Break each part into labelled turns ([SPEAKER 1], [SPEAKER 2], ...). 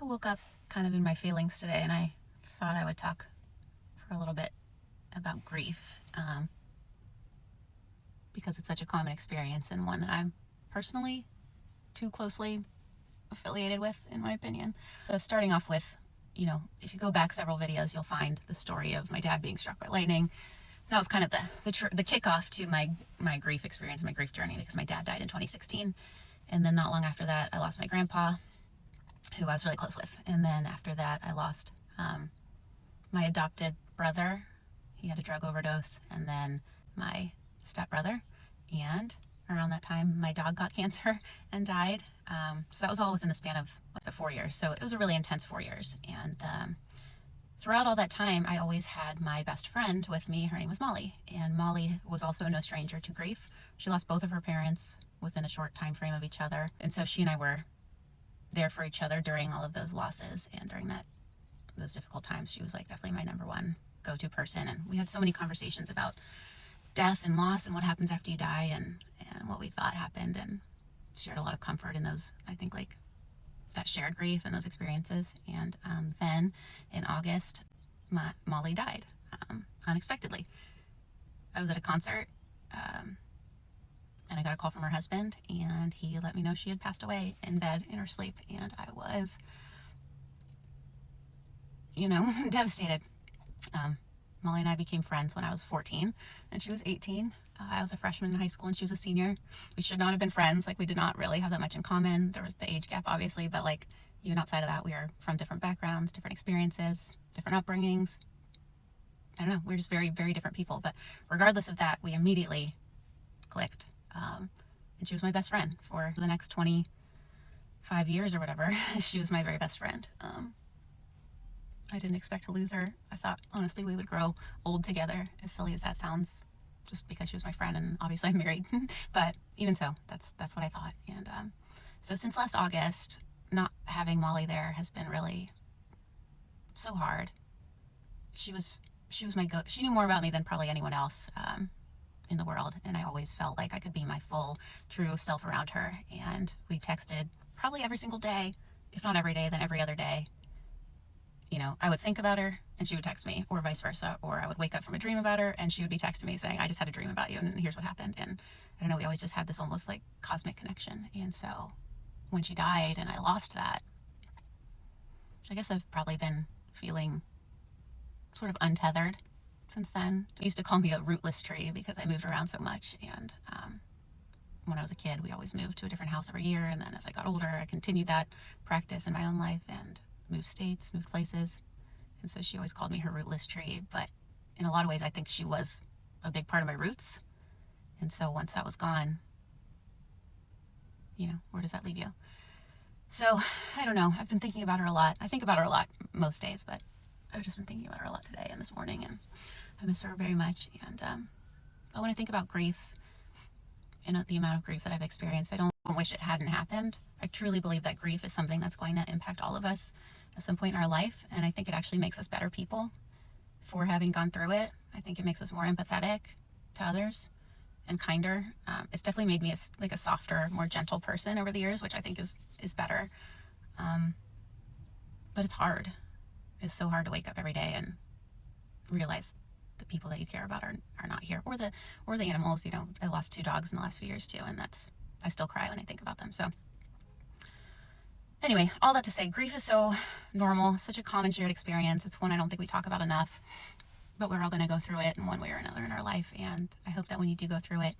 [SPEAKER 1] I woke up kind of in my feelings today, and I thought I would talk for a little bit about grief, because it's such a common experience and one that I'm personally too closely affiliated with, in my opinion. So starting off with, if you go back several videos, you'll find the story of my dad being struck by lightning. That was kind of the kickoff to my grief experience, my grief journey, because my dad died in 2016. And then not long after that, I lost my grandpa, who I was really close with. And then after that, I lost my adopted brother. He had a drug overdose. And then my stepbrother. And around that time, my dog got cancer and died. So that was all within the span of 4 years. So it was a really intense 4 years. And throughout all that time, I always had my best friend with me. Her name was Molly. And Molly was also no stranger to grief. She lost both of her parents within a short time frame of each other. And so she and I were there for each other during all of those losses, and during those difficult times. She was like definitely my number one go-to person. And we had so many conversations about death and loss and what happens after you die, and what we thought happened, and shared a lot of comfort in those, I think, like that shared grief and those experiences. And then in August, Molly died unexpectedly. I was at a concert, and I got a call from her husband, and he let me know she had passed away in bed in her sleep. And I was, devastated. Molly and I became friends when I was 14 and she was 18. I was a freshman in high school and she was a senior. We should not have been friends. Like, we did not really have that much in common. There was the age gap, obviously, but like, even outside of that, we are from different backgrounds, different experiences, different upbringings. I don't know. We're just very, very different people. But regardless of that, we immediately clicked. And she was my best friend for the next 25 years or whatever. She was my very best friend. I didn't expect to lose her. I thought, honestly, we would grow old together, as silly as that sounds, just because she was my friend, and obviously I'm married. But even so, that's what I thought. And so since last August, not having Molly there has been really so hard. She was my she knew more about me than probably anyone else in the world, and I always felt like I could be my full, true self around her. And we texted probably every single day, if not every day, then every other day. I would think about her and she would text me, or vice versa. Or I would wake up from a dream about her and she would be texting me saying, I just had a dream about you and here's what happened. And I don't know, we always just had this almost like cosmic connection. And so when she died and I lost that, I guess I've probably been feeling sort of untethered since then. They used to call me a rootless tree because I moved around so much. And when I was a kid, we always moved to a different house every year. And then as I got older, I continued that practice in my own life and moved states, moved places. And so she always called me her rootless tree. But in a lot of ways, I think she was a big part of my roots. And so once that was gone, where does that leave you? So I don't know. I've been thinking about her a lot. I think about her a lot most days, but I've just been thinking about her a lot today and this morning, and I miss her very much. And when I think about grief and the amount of grief that I've experienced, I don't wish it hadn't happened. I truly believe that grief is something that's going to impact all of us at some point in our life, and I think it actually makes us better people for having gone through it. I think it makes us more empathetic to others and kinder. It's definitely made me a softer, more gentle person over the years, which I think is better. But it's hard. It's so hard to wake up every day and realize the people that you care about are not here, or the animals. I lost 2 dogs in the last few years too, and I still cry when I think about them. So anyway, all that to say, grief is so normal, such a common shared experience. It's one I don't think we talk about enough, but we're all going to go through it in one way or another in our life. And I hope that when you do go through it,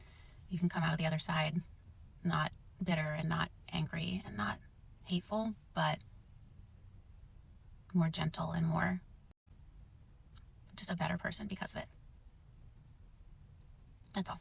[SPEAKER 1] you can come out of the other side not bitter and not angry and not hateful, but more gentle and more just a better person because of it. That's all.